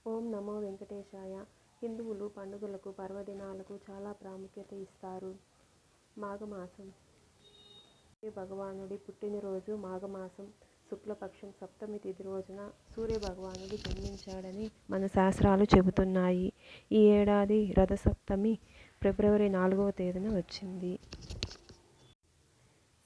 ఓం నమో వెంకటేశాయ. హిందువులు పండుగలకు, పర్వదినాలకు చాలా ప్రాముఖ్యత ఇస్తారు. మాఘమాసం సూర్యభగవానుడి పుట్టినరోజు మాఘమాసం శుక్లపక్షం సప్తమి తిథి రోజున సూర్యభగవానుడు జన్మించాడని మన శాస్త్రాలు చెబుతున్నాయి. ఈ ఏడాది రథసప్తమి ఫిబ్రవరి 4వ తేదీన వచ్చింది.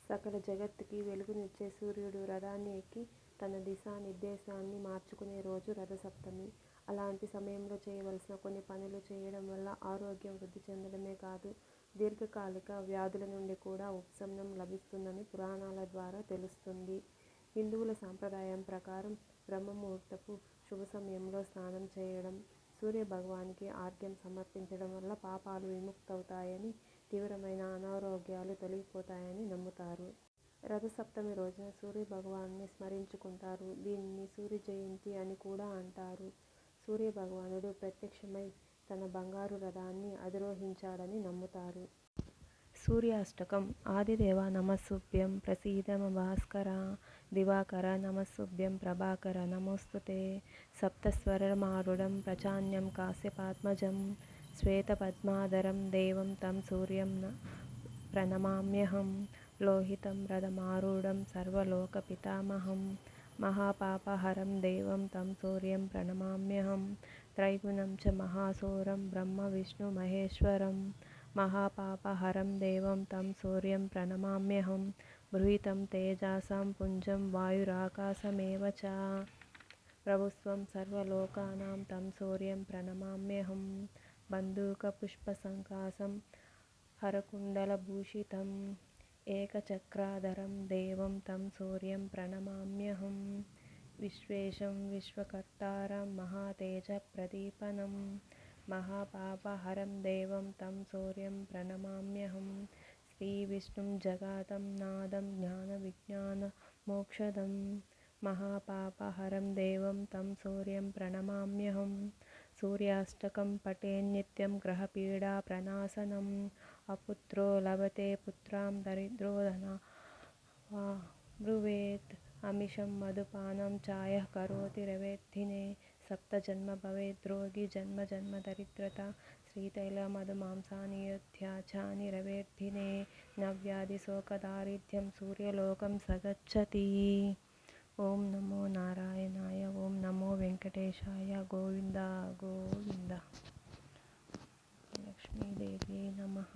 సకల జగత్తుకి వెలుగునిచ్చే సూర్యుడు రథాన్ని ఎక్కి తన దిశానిర్దేశాన్ని మార్చుకునే రోజు రథసప్తమి. అలాంటి సమయంలో చేయవలసిన కొన్ని పనులు చేయడం వల్ల ఆరోగ్యం వృద్ధి చెందడమే కాదు, దీర్ఘకాలిక వ్యాధుల నుండి కూడా ఉపశమనం లభిస్తుందని పురాణాల ద్వారా తెలుస్తుంది. హిందువుల సాంప్రదాయం ప్రకారం బ్రహ్మముహూర్తపు శుభ సమయంలో స్నానం చేయడం, సూర్యభగవానికి ఆర్ఘ్యం సమర్పించడం వల్ల పాపాలు విముక్తవుతాయని, తీవ్రమైన అనారోగ్యాలు తొలగిపోతాయని నమ్ముతారు. రథసప్తమి రోజున సూర్యభగవానుని స్మరించుకుంటారు. దీనిని సూర్య జయంతి అని కూడా అంటారు. సూర్యభగవానుడు ప్రత్యక్షమై తన బంగారు రథాన్ని అధిరోహించాడని నమ్ముతారు. సూర్యాష్టకం. ఆదిదేవ నమస్తుభ్యం ప్రసీద భాస్కర, దివాకర నమస్తుభ్యం ప్రభాకర నమోస్తుతే, సప్తస్వరమారుఢం ప్రచాన్యం కాశ్యపాత్మజం, శ్వేతపద్మాధరం దేవం తం సూర్యం ప్రణమామ్యహం, లోహితం రథమారూఢం సర్వలోకపితామహం, మహాపాపహరం దేవం తం సూర్యం ప్రణమామ్యహం, త్రైగుణం చ మహాసూరం బ్రహ్మ విష్ణు మహేశ్వరం, మహాపాపహరం దేవం తం సూర్యం ప్రణమామ్యహం, బృహీతం తేజసాం పుంజం వాయురాకాశమేవ చ, ప్రభుస్వం సర్వలోకానాం తం సూర్యం ప్రణమామ్యహం, బంధూకపుష్పసంకాశం హరకుండలభూషితం, ఏకచక్రాధరం దేవం తం సూర్యం ప్రణమామ్యహం, విశ్వేశం విశ్వకర్తారం మహాతేజప్రదీపనం, మహాపాపహరం దేవం తం సూర్యం ప్రణమామ్యహం, శ్రీవిష్ణుం జగతం నాదం జ్ఞానవిజ్ఞానమోక్షదం, మహాపాపహరం దేవం తం సూర్యం ప్రణమామ్యహం. సూర్యాష్టకం పఠేన్నిత్యం గ్రహపీడా ప్రనాశనం, అపుత్రో లభతే పుత్రాం దరిద్రో ధనవానృభవేత్, అమిషం మధుపానం చాయః కరోతి రవేద్దినే, సప్తజన్మ భవేద్రోగి జన్మ జన్మ దరిద్రత, శ్రీతైలమధుమాంసాని యథాచాని రవేద్దినే, నవ్యాధిశోకదారిద్ర్యం సూర్యలోకం సగచ్చతి. ఓం నమో నారాయణాయ. ఓం నమో వెంకటేశాయ. గోవింద గోవింద. లక్ష్మీదేవి నమః.